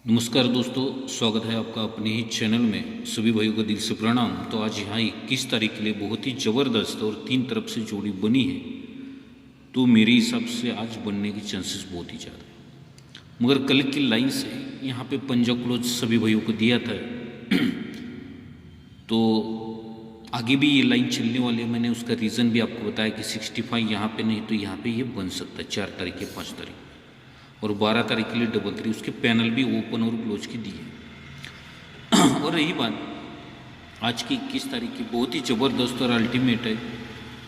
नमस्कार दोस्तों, स्वागत है आपका अपने ही चैनल में। सभी भाइयों को दिल से प्रणाम। तो आज यहाँ 21 तारीख के लिए बहुत ही ज़बरदस्त और तीन तरफ से जोड़ी बनी है। तो मेरे हिसाब से आज बनने की चांसेस बहुत ही ज़्यादा है। मगर कल की लाइन से यहाँ पे पंजा क्लोज सभी भाइयों को दिया था तो आगे भी ये लाइन चलने वाली है। मैंने उसका रीज़न भी आपको बताया कि 65 यहाँ पे नहीं तो यहाँ पे ये बन सकता है 4 तारीख या 5 तारीख और 12 तारीख के लिए डबल 3। उसके पैनल भी ओपन और क्लोज की दी है। और रही बात आज की 21 तारीख की, बहुत ही ज़बरदस्त और अल्टीमेट है।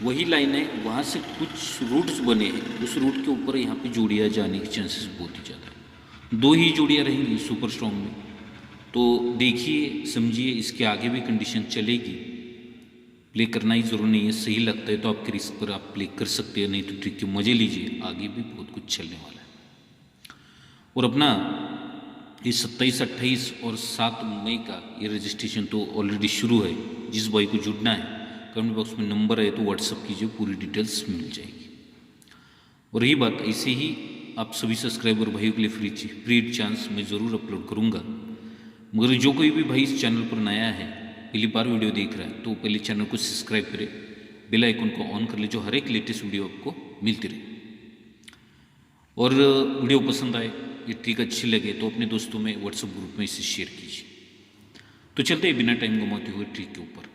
वही लाइन है, वहाँ से कुछ रूट्स बने हैं, उस रूट के ऊपर यहाँ पे जोड़ियाँ जाने की चांसेस बहुत ही ज़्यादा है। 2 ही जोड़ियाँ रहेंगी सुपर स्ट्रॉन्ग में। तो देखिए समझिए, इसके आगे भी कंडीशन चलेगी। प्ले करना ही ज़रूरी नहीं है, सही लगता है तो आपके रिस्क पर आप प्ले कर सकते हैं, नहीं तो ट्रिक के मज़े लीजिए। आगे भी बहुत कुछ चलने वाला है। और अपना इस 27, 28 और 7 मई का ये रजिस्ट्रेशन तो ऑलरेडी शुरू है। जिस भाई को जुड़ना है कमेंट बॉक्स में नंबर है तो व्हाट्सअप कीजिए, पूरी डिटेल्स मिल जाएगी। और रही बात, ऐसे ही आप सभी सब्सक्राइबर भाइयों के लिए फ्री चांस मैं ज़रूर अपलोड करूँगा। मगर जो कोई भी भाई इस चैनल पर नया है, पहली बार वीडियो देख रहा है, तो पहले चैनल को सब्सक्राइब करें, बेल आइकन को ऑन कर ले, जो हर एक लेटेस्ट वीडियो आपको मिलती रहे। और वीडियो पसंद आए, ये ट्रिक अच्छी लगे तो अपने दोस्तों में व्हाट्सएप ग्रुप में इसे शेयर कीजिए। तो चलते हैं बिना टाइम गंवाते हुए ट्रिक के ऊपर।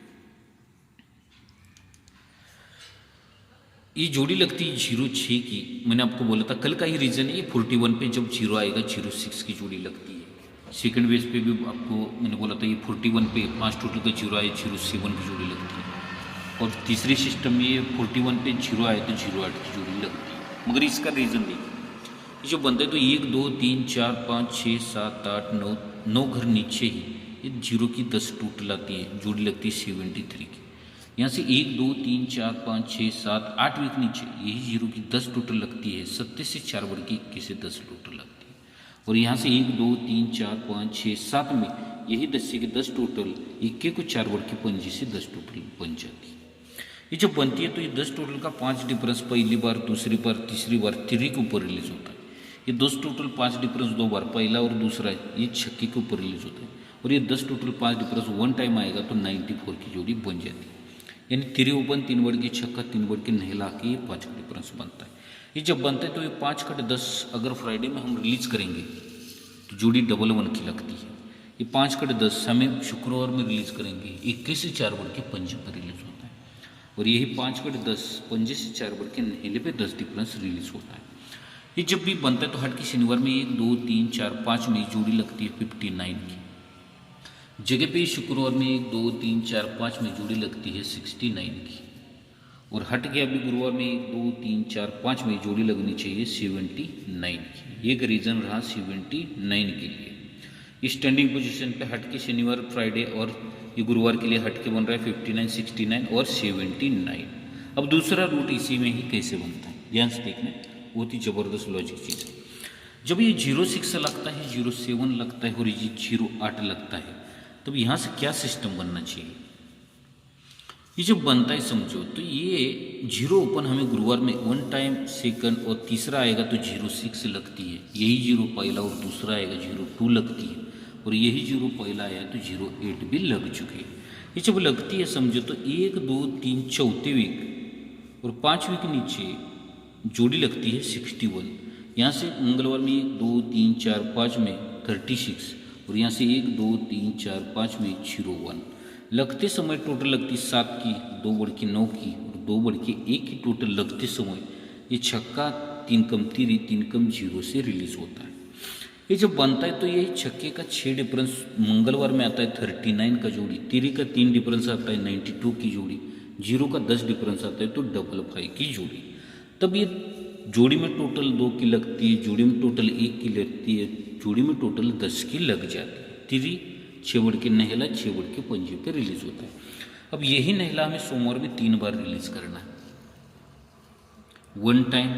ये जोड़ी लगती है 06 की। मैंने आपको बोला था कल का ही रीजन है, ये 41 पे जब 0 आएगा 06 की जोड़ी लगती है। सेकंड बेस पे भी आपको मैंने बोला था ये 41 पे 5 टोटल का 0 आए 07 की जोड़ी लगती है। और तीसरे सिस्टम में ये 41 पे 0 आए तो 08 की जोड़ी लगती है। मगर इसका रीज़न देखिए, ये जो बनता है तो 1 2 3 4 5 6 7 8 9 घर नीचे ही ये 0 की 10 टोटल आती है, जोड़ी लगती है 73 की। यहाँ से 1 2 3 4 5 6 7 8 वीक नीचे यही 0 की 10 टोटल लगती है। 27 से 4 बढ़ के 21 से 10 टोटल लगती है। और यहाँ से 1 2 3 4 5 6 7 में यही 10 से 10 टोटल 21 को 4 बढ़ के 25 से 10 टोटल बन जाती है। ये जब बनती है तो ये 10 टोटल का 5 डिफरेंस पहली बार, दूसरी बार, तीसरी बार 3 के ऊपर रिलीज होता है। ये 10 टोटल 5 डिफरेंस 2 बार, पहला और दूसरा ये 6 के ऊपर रिलीज होता है। और ये 10 टोटल 5 डिफरेंस 1 टाइम आएगा तो 94 की जोड़ी बन जाती है। यानी 3 ओपन 3 बढ़ के 6 3 बढ़ के नहला के ये 5 का डिफरेंस बनता है। ये जब बनता है तो ये 5 कट 10 अगर फ्राइडे में हम रिलीज करेंगे तो जोड़ी डबल 1 की लगती है। ये 5 कट 10 हमें शुक्रवार में रिलीज करेंगे, 21 से 4 बढ़ के 5 पर रिलीज होता है। और यही 5 कट 10 5 से 4 बढ़ के नहले पे 10 डिफरेंस रिलीज होता है। ये जब भी बनता है तो हट के शनिवार में 1 2 3 4 5 में जोड़ी लगती है 59 की जगह पे। शुक्रवार में 1 2 3 4 5 में जोड़ी लगती है 69 की। और हट के अभी गुरुवार में 1 2 3 4 5 में जोड़ी लगनी चाहिए 79 की। ये रीज़न रहा 79 के लिए। इस स्टैंडिंग पोजीशन पे हट के शनिवार, फ्राइडे और ये गुरुवार के लिए हट के बन रहा है 59 69 और 79। अब दूसरा रूट इसी में ही कैसे बनता है, ध्यान से देखना, बहुत ही ज़बरदस्त लॉजिक चीज़ है। जब ये 06 लगता है, 07 लगता है और ये 08 लगता है, तब यहाँ से क्या सिस्टम बनना चाहिए। ये जब बनता है समझो तो ये 0 ओपन हमें गुरुवार में 1 टाइम, सेकंड और तीसरा आएगा तो 06 लगती है। यही 0 पहला और दूसरा आएगा 02 लगती है। और यही 0 पहला आया तो 08 भी लग चुके हैं। ये जब लगती है समझो तो 1 2 3 चौथे वीक और 5 वीक नीचे जोड़ी लगती है 61। यहाँ से मंगलवार में 1 2 3 4 5 में 36 और यहाँ से 1 2 3 4 5 में 01 लगते समय टोटल लगती 7 की, 2 बढ़ के 9 की और 2 बढ़ के 1 की टोटल लगते समय ये छक्का 3 कम 3 कम 0 से रिलीज होता है। ये जब बनता है तो ये छक्के का 6 डिफरेंस मंगलवार में आता है 39 का जोड़ी, 3 का 3 डिफरेंस आता है 92 की जोड़ी, 0 का 10 डिफरेंस आता है तो 55 की जोड़ी। तब ये जोड़ी में टोटल 2 की लगती है, जोड़ी में टोटल 1 की लगती है, जोड़ी में टोटल 10 की लग जाती है। 3 6 बढ़ के नहला 6 बढ़ के 5 पे रिलीज होता है। अब यही नहला हमें सोमवार में 3 बार रिलीज करना है, 1 टाइम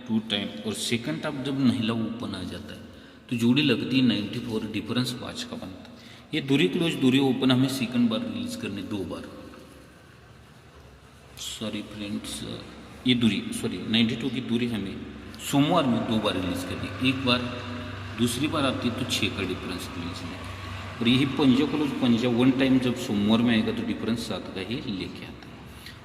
2 टाइम और सेकंड टाइम जब नहला ओपन आ जाता है तो जोड़ी लगती है 94, डिफरेंस 5 का बनता है। ये दूरी क्लोज दूरी ओपन हमें सेकंड बार रिलीज करने 2 बार, सॉरी फ्रेंड्स, ये दूरी 92 की दूरी हमें सोमवार में 2 बार रिलीज करनी। एक बार दूसरी बार आती है तो 6 का डिफरेंस रिलीज लेके, और यही पंजा क्लोज पंजा वन टाइम जब सोमवार में आएगा तो डिफरेंस 7 का ही लेके आता है।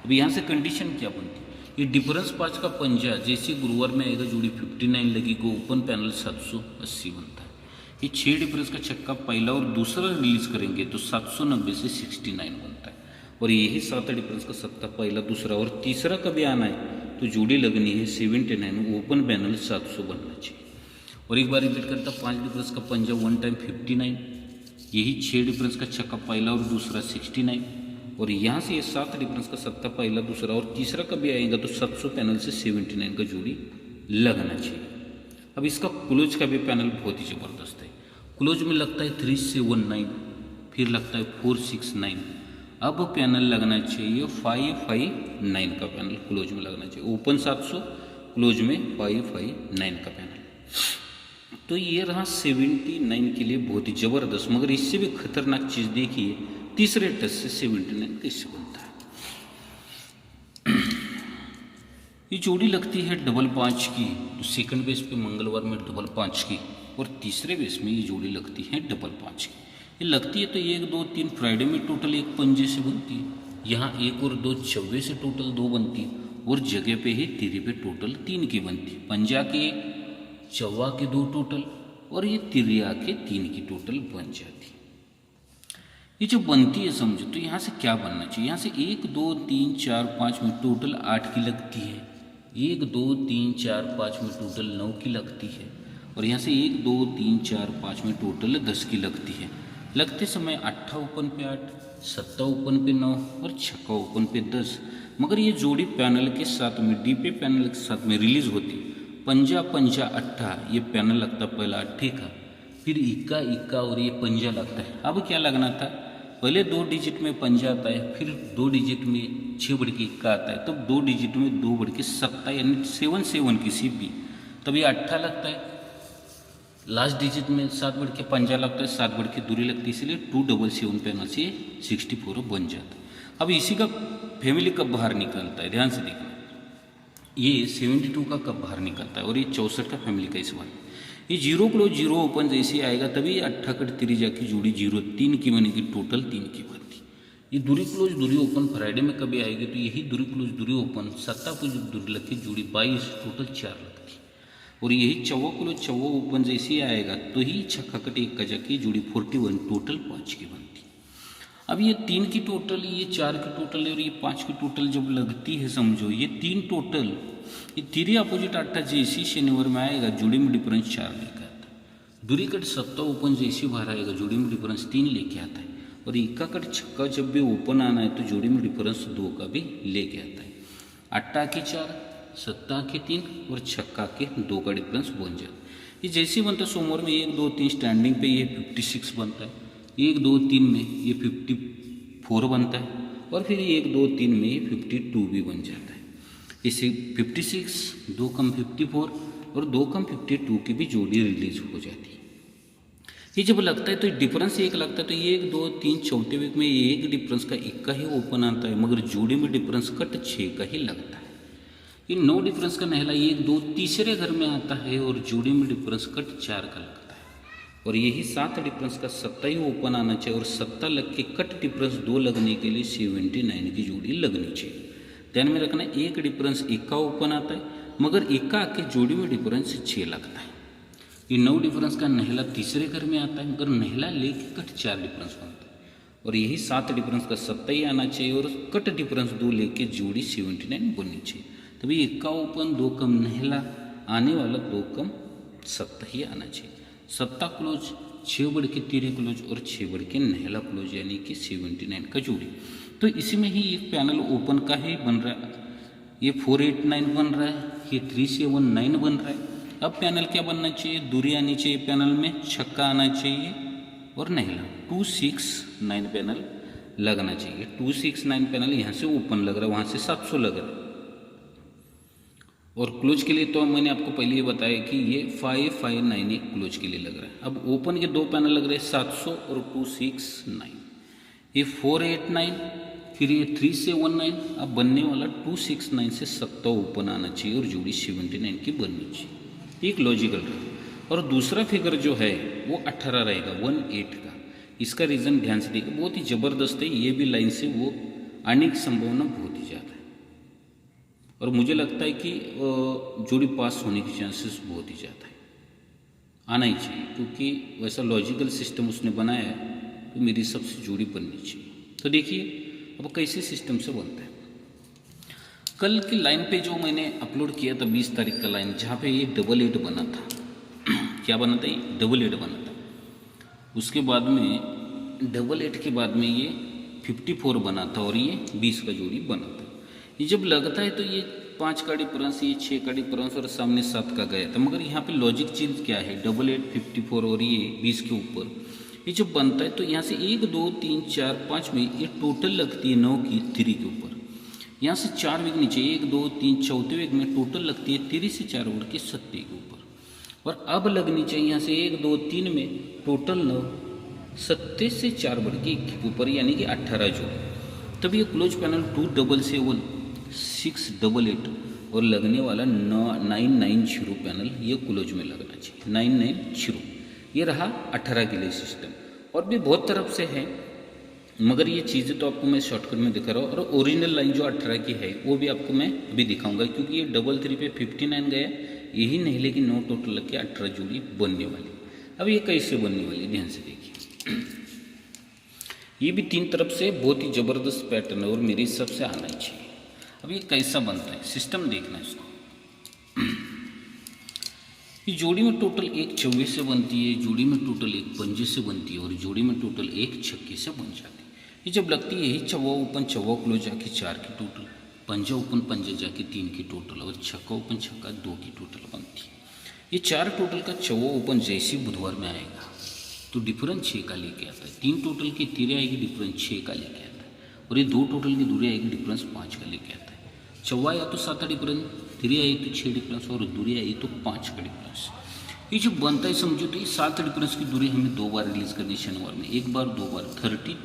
अब यहाँ से कंडीशन क्या बनती है, ये डिफरेंस 5 का पंजा जैसे गुरुवार में आएगा जोड़ी 59 लगेगा, ओपन पैनल 780 बनता है। ये 6 डिफरेंस का छक्का पहला और दूसरा रिलीज करेंगे तो 790 से 69 बनता है, और यही 7 डिफरेंस का सत्ता पहला दूसरा और तीसरा कभी आना है तो जोड़ी लगनी है 79, ओपन पैनल 700 बनना चाहिए। और एक बार रिपीट करता, 5 डिफरेंस का पंजा वन टाइम 59, यही 6 डिफरेंस का छक्का पहला और दूसरा 69, और यहाँ से ये 7 डिफरेंस का सत्ता पहला दूसरा और तीसरा कभी आएगा तो 700 पैनल से 79 का जोड़ी लगना चाहिए। अब इसका क्लोज का भी पैनल बहुत ही ज़बरदस्त है। क्लोज में लगता है 379, फिर लगता है 469, अब पैनल लगना चाहिए 559 का पैनल क्लोज में लगना चाहिए। ओपन 700, क्लोज में 559 का पैनल। तो ये रहा 79 के लिए बहुत ही ज़बरदस्त, मगर इससे भी खतरनाक चीज़ देखिए, तीसरे टच से 79 कैसे बनता है। ये जोड़ी लगती है डबल 5 की, तो सेकंड बेस पे मंगलवार में डबल 5 की, और तीसरे बेस में ये जोड़ी लगती है डबल 5 की। ये लगती है तो 1 2 3 फ्राइडे में टोटल 1 पंजे से बनती है, यहाँ 1 और 2 चौवे से टोटल 2 बनती है, और जगह पे ही तिरी पे टोटल 3 की बनती है। पंजा के 1, चौवा के 2 टोटल, और ये तिरिया के 3 की टोटल बन जाती है। ये जो बनती है समझो, तो यहाँ से क्या बनना चाहिए, यहाँ से 1 2 3 4 5 में टोटल 8 की लगती है, 1 2 3 4 5 में टोटल 9 की लगती है, और यहाँ से 1 2 3 4 5 में टोटल 10 की लगती है। लगते समय 8 ओपन पे 8, 7 ओपन पे 9 और 6 ओपन पे 10। मगर ये जोड़ी पैनल के साथ में डीपे पैनल के साथ में रिलीज होती है। पंजा पंजा 8, ये पैनल लगता पहला 8 का, फिर इक्का इक्का और ये पंजा लगता है। अब क्या लगना था, पहले 2 डिजिट में पंजा आता है, फिर 2 डिजिट में 6 बढ़ के इक्का आता है, तब 2 डिजिट में 2 बढ़ के 7 यानी 7 7 किसी भी, तब ये 8 लगता है। लास्ट डिजिट में 7 बढ़ के पंजा लगता है, 7 बढ़ के दूरी लगती है, इसलिए 277 पैनल से 64 बन जाता है। अब इसी का फैमिली कब बाहर निकलता है, ध्यान से देखना, ये 72 का कब बाहर निकलता है, और ये 64 का फैमिली का इस बार। ये 0 क्लोज 0 ओपन जैसे आएगा तभी 8 कट 3 जाके जोड़ी 0 3 की बनेगी, टोटल 3 की बनती। ये दूरी क्लोज दूरी ओपन फ्राइडे में कभी आएगी तो यही दूरी क्लोज दूरी ओपन 7 को दूरी लग के जोड़ी 22, टोटल 4 लगती। और यही 4 क्लोज 4 ओपन जैसे आएगा तो ही 6 कट 1 का जाके जोड़ी 41, टोटल 5 की बनती। अब ये 3 की टोटल, ये 4 की टोटल और ये 5 की टोटल जब लगती है समझो, ये 3 टोटल, ये 3 अपोजिट 8 जैसी शनिवार में आएगा जोड़ी में डिफरेंस 4 लेके आता है। दूरी कट 7 ओपन जैसी बाहर आएगा जोड़ी में डिफरेंस 3 लेके आता है, और इक्का कट 6 जब भी ओपन आना है तो जोड़ी में डिफरेंस 2 का भी लेके आता है। 8 के 4, 7 के 3 और 6 के 2 का डिफरेंस बन जाता है। ये जैसे बनता है सोमवार में 1 2 3 स्टैंडिंग पे ये 56 बनता है, 1 2 3 में ये 54 बनता है, और फिर 1 2 3 में ये 52 भी बन जाता है। इसे 56 2 कम 54 और 2 कम 52 की भी जोड़ी रिलीज हो जाती है। ये जब लगता है तो डिफरेंस 1 लगता है, तो 1 2 3 चौथे वीक में 1 डिफरेंस का 1 का ही ओपन आता है, मगर जोड़ी में डिफरेंस कट 6 का ही लगता है। ये 9 डिफरेंस का नहला 1 2 तीसरे घर में आता है, और जोड़ी में डिफरेंस कट 4 का लगता है। और यही 7 डिफरेंस का 7 ही ओपन आना चाहिए, और 7 लग के कट डिफरेंस 2 लगने के लिए 79 की जोड़ी लगनी चाहिए। ध्यान में रखना, 1 डिफरेंस 1 का ओपन आता है, मगर 1 का आके जोड़ी में डिफरेंस 6 लगता है। ये 9 डिफरेंस का नहला तीसरे घर में आता है, मगर नहला लेके कट 4 डिफरेंस बनता है। और यही 7 डिफरेंस का 7 ही आना चाहिए, और कट डिफरेंस 2 लेके जोड़ी 79 बननी चाहिए। तभी 1 का ओपन 2 कम नहला आने वाला 2 कम 7 ही आना चाहिए। 7 क्लोज 6 बढ़ के 13 क्लोज और 6 बढ़ के नहला क्लोज, यानी कि 79 का जोड़ी। तो इसी में ही एक पैनल ओपन का ही बन रहा है, ये 489 बन रहा है, ये 379 बन रहा है। अब पैनल क्या बनना चाहिए, दूरी आनी चाहिए पैनल में, छक्का आना चाहिए और नहला 269 पैनल लगना चाहिए। 269 पैनल यहाँ से ओपन लग रहा है, वहाँ से 700 लग रहा है। और क्लोज के लिए तो मैंने आपको पहले ये बताया कि ये 559 एक क्लोज के लिए लग रहा है। अब ओपन के 2 पैनल लग रहे हैं 700 और 269, ये 489 फिर ये 379। अब बनने वाला 269 से 7 ओपन आना चाहिए और जोड़ी 79 की बननी चाहिए। एक लॉजिकल रहा। और दूसरा फिगर जो है वो 18 रहेगा, 18 का। इसका रीज़न ध्यान से देखिए, बहुत ही ज़बरदस्त है, ये भी लाइन से वो आने की संभावना बहुत ही ज़्यादा है। और मुझे लगता है कि जोड़ी पास होने की चांसेस बहुत ही ज़्यादा है, आना ही चाहिए, क्योंकि वैसा लॉजिकल सिस्टम उसने बनाया है, तो मेरी सबसे जोड़ी बननी चाहिए। तो देखिए अब कैसे सिस्टम से बनता है। कल की लाइन पे जो मैंने अपलोड किया था 20 तारीख का लाइन, जहाँ पे ये 88 बना था क्या बना था, ये 88 बना था। उसके बाद में 88 के बाद में ये 54 बना था और ये 20 का जोड़ी बना था। ये जब लगता है तो ये 5 का डिफरेंस, ये 6 का डिफरेंस और सामने 7 का गया था। मगर यहाँ पे लॉजिक चीज़ क्या है, 88, 54 और ये 20 के ऊपर ये जब बनता है तो यहाँ से 1 2 3 4 5 में ये टोटल लगती है 9 की 3 के ऊपर। यहाँ से 4 विग नीचे 1 2 3 चौथे विग में टोटल लगती है 3 से 4 बढ़ के 7 के ऊपर। और अब लगनी चाहिए यहाँ से 1 2 3 में टोटल 9 7 से 4 बढ़ के 1 के ऊपर, यानी कि 18 जोड़। तब ये क्लोज पैनल 277 688 और लगने वाला 990 पैनल ये क्लोज में लगना चाहिए, 990। ये रहा 18 के लिए सिस्टम। और भी बहुत तरफ से है, मगर ये चीज़ें तो आपको मैं शॉर्टकट में दिखा रहा हूँ। और ओरिजिनल लाइन जो 18 की है वो भी आपको मैं अभी दिखाऊंगा, क्योंकि ये 33 पे 59 गया, यही नहीं लेकिन 9 टोटल लग के 18 जोड़ी बनने वाली। अब ये कैसे बनने वाली ध्यान से देखिए। ये भी 3 तरफ से बहुत ही ज़बरदस्त पैटर्न है और मेरे हिसाब से आना ही चाहिए। अब ये कैसा बनता है सिस्टम देखना है इसको। ये जोड़ी में टोटल 1 चौवे से बनती है, जोड़ी में टोटल 1 पंजे से बनती है और जोड़ी में टोटल 1 छक्के से बन जाती है। ये जब लगती है यही चौवा ओपन चौवा क्लोज जाके 4 की टोटल, पंजा ओपन पंजा जाके 3 की टोटल और छक्का ओपन छक्का 2 की टोटल बनती है। ये 4 टोटल का चौवा ओपन जैसे बुधवार में आएगा तो डिफरेंस 6 का लेके आता है। 3 टोटल की तीरे आएगी, डिफरेंस 6 का लेके आता है। और ये 2 टोटल की दूरी आएगी, डिफरेंस 5 का लेके आता है। चौवा या तो 7 डिफरेंस, तीरे आई तो 6 डिफरेंस और दूरी आई तो 5 का डिफरेंस। ये जो बनता है समझो तो ये 7 डिफरेंस की दूरी हमें 2 बार रिलीज करनी है शनिवार में, 1 बार 2 बार 32।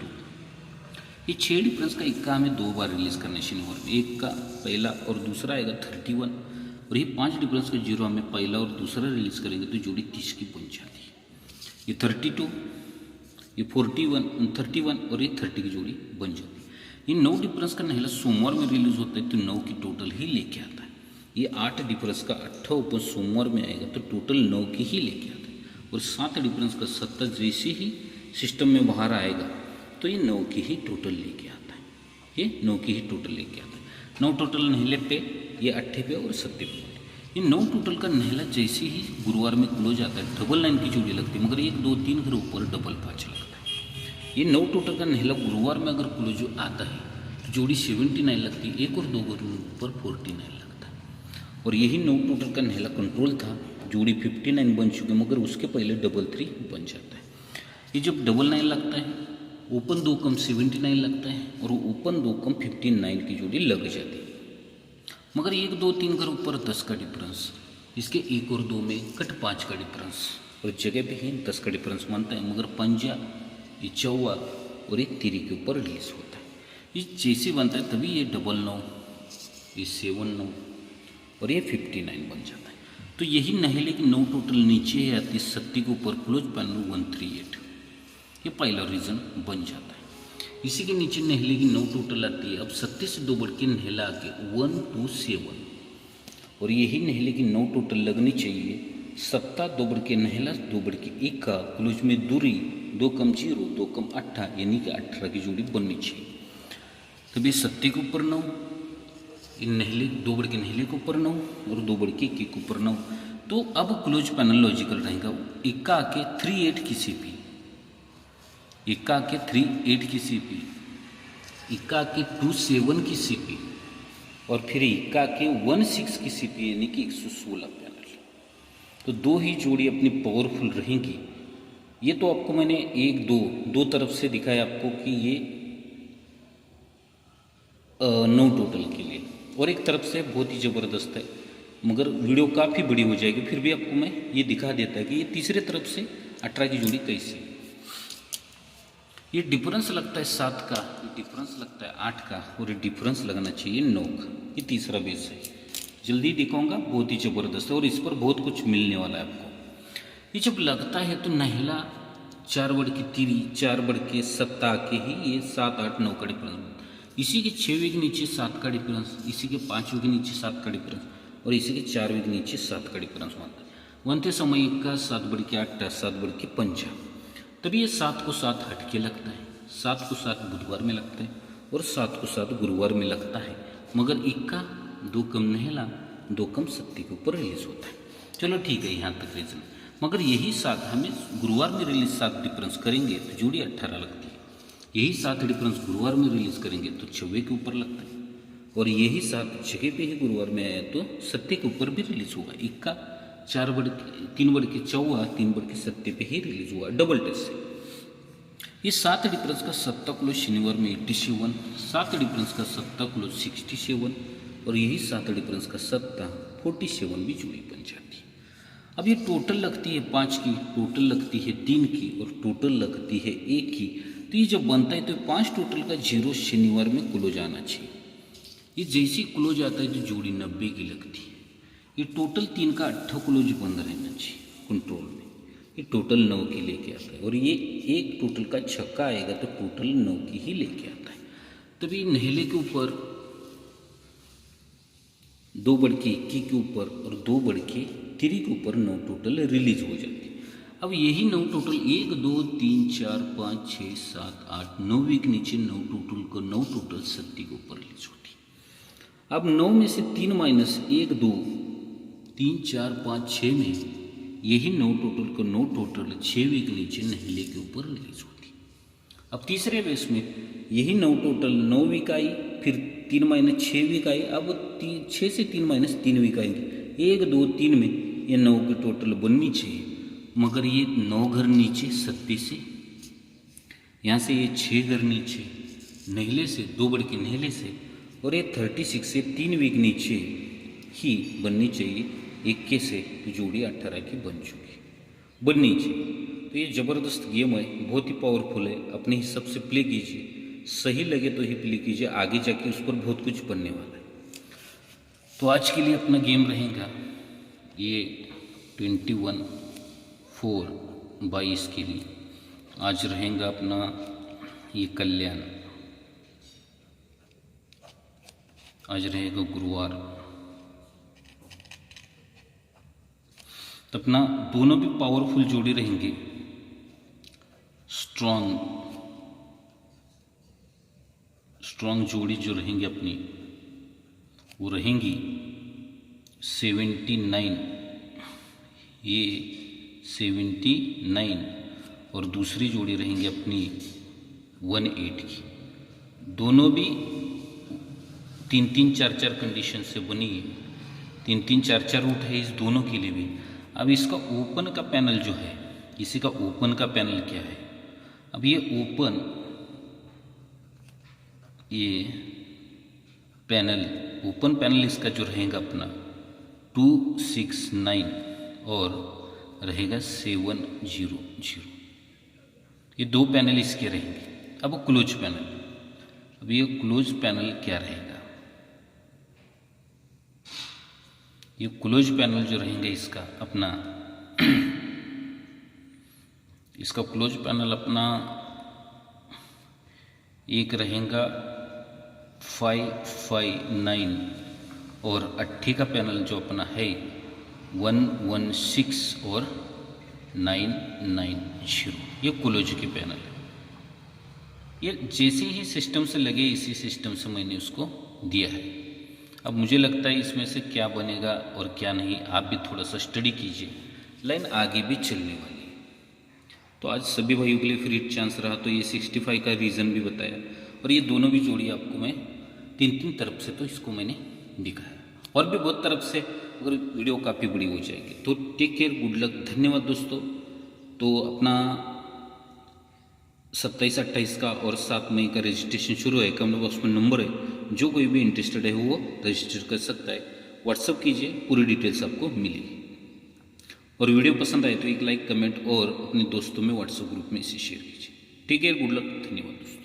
ये 6 डिफरेंस का इक्का हमें 2 बार रिलीज करना है शनिवार में, एक का पहला और दूसरा आएगा 31। और ये 5 डिफरेंस का 0 हमें पहला और दूसरा रिलीज करेंगे तो जोड़ी 30 की बन जाती है। ये 32, ये 41 31 और ये 30 की जोड़ी बन जाती है। ये 9 डिफरेंस का नहला सोमवार में रिलीज होता है तो 9 की टोटल ही लेके आता है। ये 8 डिफरेंस का 8 ओपन सोमवार में आएगा तो टोटल 9 की ही लेके आता है। और 7 डिफरेंस का 7 जैसे ही सिस्टम में बाहर आएगा तो ये 9 की ही टोटल लेके आता है। ये 9 की ही टोटल लेके आता है। 9 टोटल नहले पे, ये 8 पे और 7 पे। ये 9 टोटल का नहला जैसे ही गुरुवार में क्लोज आता है, डबल 9 की जोड़ी लगती है, मगर 1 2 3 घर ऊपर डबल 5 लगता है। ये 9 टोटल का नहला गुरुवार में अगर क्लोज आता है तो जोड़ी 79 लगती है, 1 और 2 घर ऊपर 49 लगता है। और यही 9 टोटल का नहला कंट्रोल था, जोड़ी 59 बन चुके, मगर उसके पहले 33 बन जाता है। ये जब 99 लगता है, ओपन 2 कम 79 लगता है और ओपन 2 कम 59 की जोड़ी लग जाती है। मगर 1 2 3 घर ऊपर 10 का डिफरेंस, इसके 1 और 2 में कट 5 का डिफरेंस और जगह पे ही 10 का डिफरेंस बनता है। मगर पंजा, ये चौवा और एक तीरी के ऊपर रिलीज होता है। ये जैसे बनता है तभी ये 99, ये 79 और ये 59 बन जाता है। तो यही नहले की 9 टोटल नीचे आती 70 के ऊपर क्लोज पैनल 138, ये पहला रीज़न बन जाता है। इसी के नीचे नहले की 9 टोटल आती है, अब 70 से 2 बढ़ के नहला आके 127 और यही नहले की 9 टोटल लगनी चाहिए 7 2 बढ़ के नहला 2 बढ़ के 1 का क्लोज में दूरी 2 कम 0 2 कम 8 यानी कि 18 की जोड़ी बननी चाहिए। तभी 70 के ऊपर 9, इन नहले 2 बढ़ के नहले के ऊपर 9 और 2 बढ़ के 1 के ऊपर 9। तो अब क्लोज पैनल लॉजिकल रहेगा, इक्का के 38 की सीपी, इक्का के 38 की सीपी, इक्का के 27 की सीपी और फिर इक्का के 16 की सीपी यानी कि 116 पैनल। तो 2 ही जोड़ी अपनी पावरफुल रहेंगी। ये तो आपको मैंने 1 2 तरफ से दिखाया आपको कि ये 9 टोटल के लिए, और एक तरफ से बहुत ही ज़बरदस्त है, मगर वीडियो काफ़ी बड़ी हो जाएगी, फिर भी आपको मैं ये दिखा देता है कि ये तीसरे तरफ से 18 की जोड़ी कैसी। ये डिफरेंस लगता है 7 का, ये डिफरेंस लगता है 8 का और ये डिफरेंस लगना चाहिए 9 का। ये तीसरा बेस है, जल्दी दिखाऊंगा, बहुत ही ज़बरदस्त है और इस पर बहुत कुछ मिलने वाला है आपको। ये जब लगता है तो नहला 4 बढ़ के 3 4 बढ़ के 7 आके ही ये 7 8 9 का डिफरेंस बनता है। इसी के 6वें के नीचे 7 का डिफरेंस, इसी के 5वें के नीचे 7 का डिफरेंस और इसी के 4वें के नीचे 7 का डिफरेंस बनता है। बनते समय का 7 बढ़ के 8 7 बढ़ के 5, तभी ये 7 को 7 हट के लगता है, 7 को 7 बुधवार में लगता है और 7 को 7 गुरुवार में लगता है। मगर इक्का 2 कम नहला 2 कम सत्ती के ऊपर रिलीज होता है। चलो ठीक है, यहाँ तक रीजन। मगर यही 7 हमें गुरुवार में रिलीज 7 डिफरेंस करेंगे तो जोड़ी 18 लगती है। यही 7 डिफरेंस गुरुवार में रिलीज करेंगे तो 26 के ऊपर लगता है और यही 7 जगह पे ही गुरुवार में आया तो सत्ते के ऊपर भी रिलीज हुआ। इक्का 4 बढ़ के 3 बढ़ के 14 3 बढ़ के सत्ते पे ही रिलीज हुआ डबल टेस्ट से। ये 7 डिफरेंस का सत्ता क्लोज शनिवार में 87, 7 डिफरेंस का सत्ता क्लोज 67 और यही 7 डिफरेंस का सत्ता 47 भी जोड़ी बन जाती है। अब ये टोटल लगती है 5 की, टोटल लगती है 3 की और टोटल लगती है 1 की। तो ये जब बनता है तो 5 टोटल का 0 शनिवार में क्लोज आना चाहिए। ये जैसे क्लोज आता है तो जोड़ी 90 की लगती है। ये टोटल 3 का 8 क्लोज बंद रहना चाहिए कंट्रोल में। ये टोटल 9 की लेके आता है और ये एक टोटल का छक्का आएगा तो टोटल 9 की ही लेके आता है। तभी नहले के ऊपर 2 बढ़ के 21 के ऊपर और 2 बढ़ के 3 के ऊपर 9 टोटल रिलीज हो जाती है। अब यही 9 टोटल 1 2 3 4 5 6 7 8 9 के नीचे 9 टोटल को 9 टोटल सत्ती के ऊपर रिलीज होती है। अब 9 में से 3 माइनस 1 2 3 4 5 6 में यही 9 टोटल को 9 टोटल 6 के नीचे नहले के ऊपर रिलीज होती है। अब तीसरे बेस में यही 9 टोटल 9 वीक आई, फिर 3 माइनस 6 वीक आई। अब 6 से 3 माइनस 3 वीक आएंगे। 1 2 3 में ये 9 की टोटल बननी चाहिए, मगर ये 9 घर नीचे सत्ते से, यहाँ से ये 6 घर नीचे नहले से 2 बढ़ के नहले से और ये 36 से 3 वीक नीचे ही बननी चाहिए 21 से। तो जोड़ी 18 की बन चुकी, बननी चाहिए। तो ये ज़बरदस्त गेम है, बहुत ही पावरफुल है। अपने हिसाब से प्ले कीजिए, सही लगे तो ही प्ले कीजिए, आगे जाके उस पर बहुत कुछ बनने वाला है। तो आज के लिए अपना गेम रहेगा ये 21/4/22 के लिए। आज रहेगा अपना ये कल्याण, आज रहेगा गुरुवार। तो अपना दोनों भी पावरफुल जोड़ी रहेंगे, स्ट्रॉन्ग जोड़ी जो रहेंगी अपनी वो रहेंगी 79, ये 79 और दूसरी जोड़ी रहेंगी अपनी 18 की। दोनों भी 3 3 4 4 कंडीशन से बनी है, 3 3 4 4 रूट है इस दोनों के लिए भी। अब इसका ओपन का पैनल जो है, इसी का ओपन का पैनल क्या है? अब ये ओपन पैनल इसका जो रहेगा अपना 2 6 9 और रहेगा 7 0 0। ये 2 पैनल इसके रहेंगे। अब क्लोज पैनल, अब ये क्लोज पैनल क्या रहेगा? ये क्लोज पैनल जो रहेंगे इसका अपना इसका क्लोज पैनल अपना एक रहेगा 5 5 9 और 8 का पैनल जो अपना है 1 1 6 और 9 9 0। ये क्लोज के पैनल है। ये जैसे ही सिस्टम से लगे इसी सिस्टम से मैंने उसको दिया है। अब मुझे लगता है इसमें से क्या बनेगा और क्या नहीं, आप भी थोड़ा सा स्टडी कीजिए, लाइन आगे भी चलने वाली है। तो आज सभी भाइयों के लिए फ्री चांस रहा। तो ये 65 का रीज़न भी बताया और ये दोनों भी जोड़ी आपको मैं 3 तरफ से तो इसको मैंने दिखाया, और भी बहुत तरफ से, अगर वीडियो काफ़ी बड़ी हो जाएगी। तो टेक केयर, गुड लक, धन्यवाद दोस्तों। तो अपना 27 28 का और 7 मई का रजिस्ट्रेशन शुरू है। कमेंट बॉक्स में नंबर है, जो कोई भी इंटरेस्टेड है वो रजिस्टर कर सकता है। व्हाट्सअप कीजिए, पूरी डिटेल्स आपको मिलेगी। और वीडियो पसंद आए तो एक लाइक, कमेंट और अपने दोस्तों में व्हाट्सएप ग्रुप में इसे शेयर कीजिए। टेक केयर, गुड लक, धन्यवाद दोस्तों।